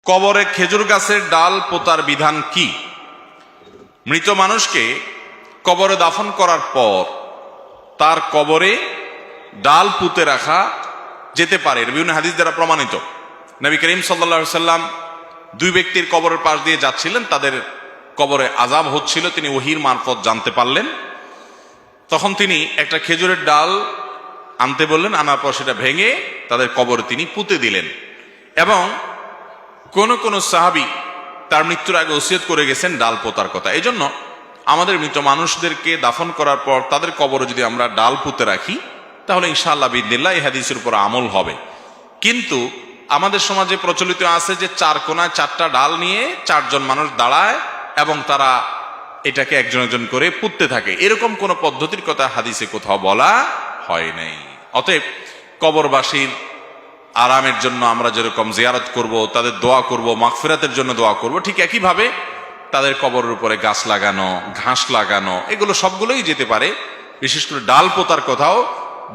কবরে খেজুর গাছের ডাল পোতার বিধান কি? মৃত মানুষকে কবরে দাফন করার পর তার কবরে ডাল পুঁতে রাখা যেতে পারে, বিভিন্ন হাদিস দ্বারা প্রমাণিত। নবী করিম সাল্লাল্লাহু আলাইহি সাল্লাম দুই ব্যক্তির কবরের পাশ দিয়ে যাচ্ছিলেন, তাদের কবরে আযাব হচ্ছিল, তিনি ওহীর মারফত জানতে পারলেন। তখন তিনি একটা খেজুরের ডাল আনতে বললেন, আনার পর সেটা ভেঙে তাদের কবরে তিনি পুঁতে দিলেন। এবং কোন কোন সাহাবী তার মৃত্যুর আগে ওসিয়ত করে গেছেন ডাল পোতার কথা। এই জন্য আমাদের মৃত মানুষদেরকে দাফন করার পর তাদের কবরে যদি আমরা ডাল পুঁতে রাখি, তাহলে ইনশাআল্লাহ বিইذনিল্লাহ এই হাদিসের উপর আমল হবে। কিন্তু আমাদের সমাজে প্রচলিত আছে যে চার কোনায় চারটা ডাল নিয়ে চারজন মানুষ দাঁড়ায় এবং তারা এটাকে একজন একজন করে পুঁততে থাকে। এরকম কোন পদ্ধতির কথা হাদিসে কোথাও বলা হয় নাই। অতএব কবরবাসীর আরামের জন্য আমরা যেরকম জিয়ারত করব, তাদের দোয়া করব, মাগফিরাতের জন্য দোয়া করব, ঠিক একইভাবে তাদের কবরের উপরে গাছ লাগানো, ঘাস লাগানো, এগুলো সবগুলোই যেতে পারে। বিশেষ করে ডাল পোতার কথাও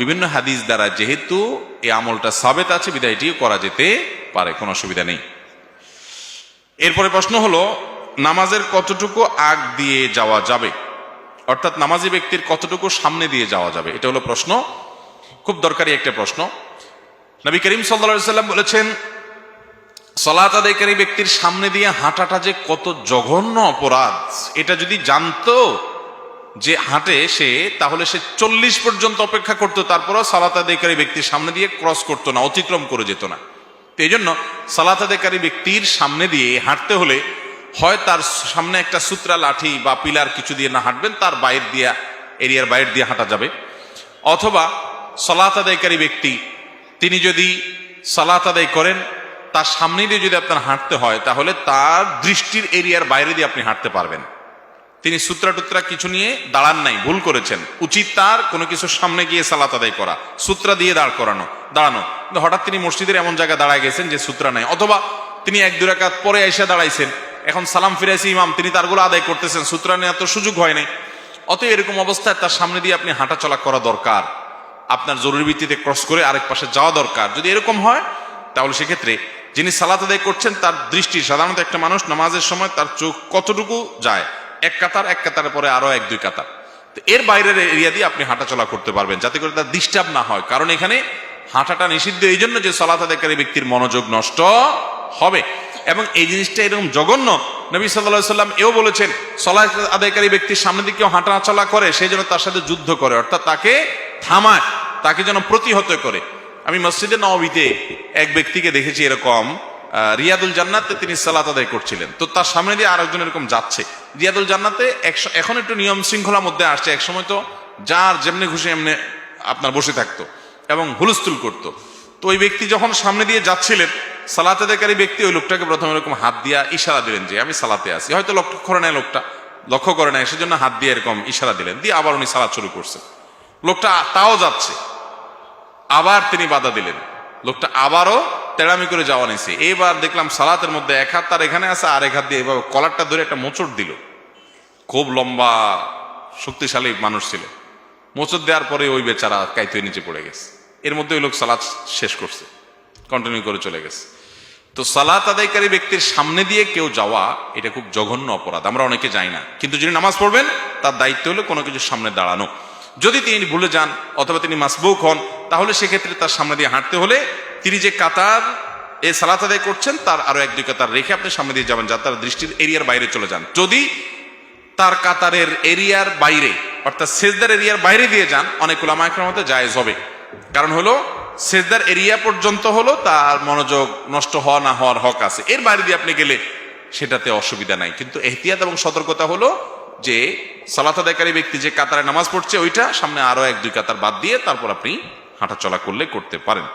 বিভিন্ন হাদিস দ্বারা যেহেতু এই আমলটা সাবেত আছে, বিধায় এটিও করা যেতে পারে, কোনো অসুবিধা নেই। এরপরে প্রশ্ন হলো, নামাজের কতটুকু আগ দিয়ে যাওয়া যাবে, অর্থাৎ নামাজি ব্যক্তির কতটুকু সামনে দিয়ে যাওয়া যাবে, এটা হলো প্রশ্ন। খুব দরকারি একটা প্রশ্ন। নবী করিম সাল্লাল্লাহু আলাইহি সাল্লাম বলেছেন, সালাত আদায়কারী ব্যক্তির সামনে দিয়ে হাঁটাটা যে কত জঘন্য অপরাধ, এটা যদি জানতো যে হাঁটে সে, তাহলে সে 40 পর্যন্ত অপেক্ষা করতো, তারপরও সালাত আদায়কারী ব্যক্তির সামনে দিয়ে ক্রস করতো না, অতিক্রম করে যেত না। তো এই জন্য সালাত আদায়কারী ব্যক্তির সামনে দিয়ে হাঁটতে হলে হয় তার সামনে একটা সূত্রা লাঠি বা পিলার কিছু দিয়ে না হাঁটবেন, তার বাইরে দিয়ে, এরিয়ার বাইরে দিয়ে হাঁটা যাবে। অথবা সালাত আদায়কারী ব্যক্তি তিনি যদি সালাত আদায় করেন, তার সামনে দিয়ে যদি আপনার হাঁটতে হয়, তাহলে তার দৃষ্টির এরিয়ার বাইরে দিয়ে আপনি হাঁটতে পারবেন। তিনি সূত্রা টুত্রা কিছু নিয়ে দাঁড়ান নাই, ভুল করেছেন। উচিত তার কোনো কিছুর সামনে গিয়ে সালাত আদায় করা, সূত্রা দিয়ে দাঁড়ানো। কিন্তু হঠাৎ তিনি মসজিদের এমন জায়গায় দাঁড়ায় গেছেন যে সূত্রা নাই, অথবা তিনি 1-2 রাকাত পরে এসে দাঁড়াইছেন, এখন সালাম ফিরাইছে ইমাম, তিনি তারগুলো আদায় করতেছেন, সূত্রা নেওয়ার তো সুযোগ হয় নাই। অতএব এরকম অবস্থায় তার সামনে দিয়ে আপনি হাঁটা চলা করা দরকার, আপনার জরুরি ভিত্তিতে ক্রস করে আরেক পাশে যাওয়া দরকার। যদি এরকম হয়, তাহলে সেক্ষেত্রে যিনি সালাত আদায় করছেন তার দৃষ্টি, সাধারণত একটা মানুষ নামাজের সময় তার চোখ কতটুকু যায়, এক কাতারের পরে আরো 1-2 কাতার, তো এর বাইরের এরিয়া দিয়ে আপনি হাঁটা চলা করতে পারবেন, যাতে করে তার ডিস্টার্ব না হয়। কারণ এখানে হাঁটাটা নিষিদ্ধ এই জন্য যে সালাত আদায়কারী ব্যক্তির মনোযোগ নষ্ট হবে। এবং এই জিনিসটা এরকম জঘন্য, নবী সাল্লাল্লাহু আলাইহি সাল্লাম এও বলেছেন, সালাত আদায়কারী ব্যক্তির সামনে দিয়ে কেউ হাঁটা চলা করে, সেই জন্য তার সাথে যুদ্ধ করে, অর্থাৎ তাকে থামায়, তাকে যেন প্রতিহত করে। আমি মসজিদে নববীতে এক ব্যক্তিকে দেখেছি এরকম, রিয়াদুল জান্নাতে তিনি সালাত আদায় করছিলেন, তো তার সামনে দিয়ে আরেকজন এরকম যাচ্ছে। রিয়াদুল জান্নাতে এখন একটু নিয়ম শৃঙ্খলার মধ্যে আসছে, একসময় তো যার যেমনি খুশি এমনি আপনার বসে থাকতো এবং হুলস্থুল করতো। তো ওই ব্যক্তি যখন সামনে দিয়ে যাচ্ছিলেন, সালাত আদায়কারী ব্যক্তি ওই লোকটাকে প্রথমে এরকম হাত দিয়া ইশারা দিলেন যে আমি সালাতে আছি। হয়তো লক্ষ্য করে নেয়, সেজন্য হাত দিয়ে এরকম ইশারা দিলেন, দিয়ে আবার উনি সালাত শুরু করছেন। লোকটা তাও যাচ্ছে, আবার তিনি বাধা দিলেন, লোকটা আবারও তেড়ামি করে যাওয়া নিছে। এবার দেখলাম সালাতের মধ্যে এক হাত তার এখানে আছে, আর এক হাত দিয়ে এভাবে কলারটা ধরে একটা মোচড় দিল। খুব লম্বা শক্তিশালী মানুষ ছিল। মোচড় দেওয়ার পরে ওই বেচারা কাইতে নিচে পড়ে গেছে। এর মধ্যে ওই লোক সালাত শেষ করছে, কন্টিনিউ করে চলে গেছে। তো সালাত আদায়কারী ব্যক্তির সামনে দিয়ে কেউ যাওয়া, এটা খুব জঘন্য অপরাধ, আমরা অনেকে যাই না। কিন্তু যিনি নামাজ পড়বেন তার দায়িত্ব হলো কোনো কিছুর সামনে দাঁড়ানো। যদি তিনি ভুলে যান অথবা তিনি মাসবুক হন, তাহলে সেক্ষেত্রে তার সামনে দিয়ে হাঁটতে হলে তিনি যে কাতার এ সালাত আদায় করছেন তার আরো 1-2 কাতার রেখে আপনি সামনে দিয়ে যাবেন, যাতে তার দৃষ্টির এরিয়ার বাইরে চলে যান। যদি তার কাতারের এরিয়ার বাইরে, অর্থাৎ সেজদার এরিয়ার বাইরে দিয়ে যান, অনেক উলামা ইকরামের মতে জায়েজ হবে। কারণ হলো সেজদার এরিয়া পর্যন্ত হলো তার মনোযোগ নষ্ট হওয়া না হওয়ার হক আছে, এর বাইরে দিয়ে আপনি গেলে সেটাতে অসুবিধা নাই। কিন্তু এহতিয়াত এবং সতর্কতা হলো যে সালাত আদায়কারী ব্যক্তি যে কাতারে নামাজ পড়ছে ওইটা সামনে আরো 1-2 কাতার বাদ দিয়ে তারপর আপনি হাঁটা চলা করতে পারেন।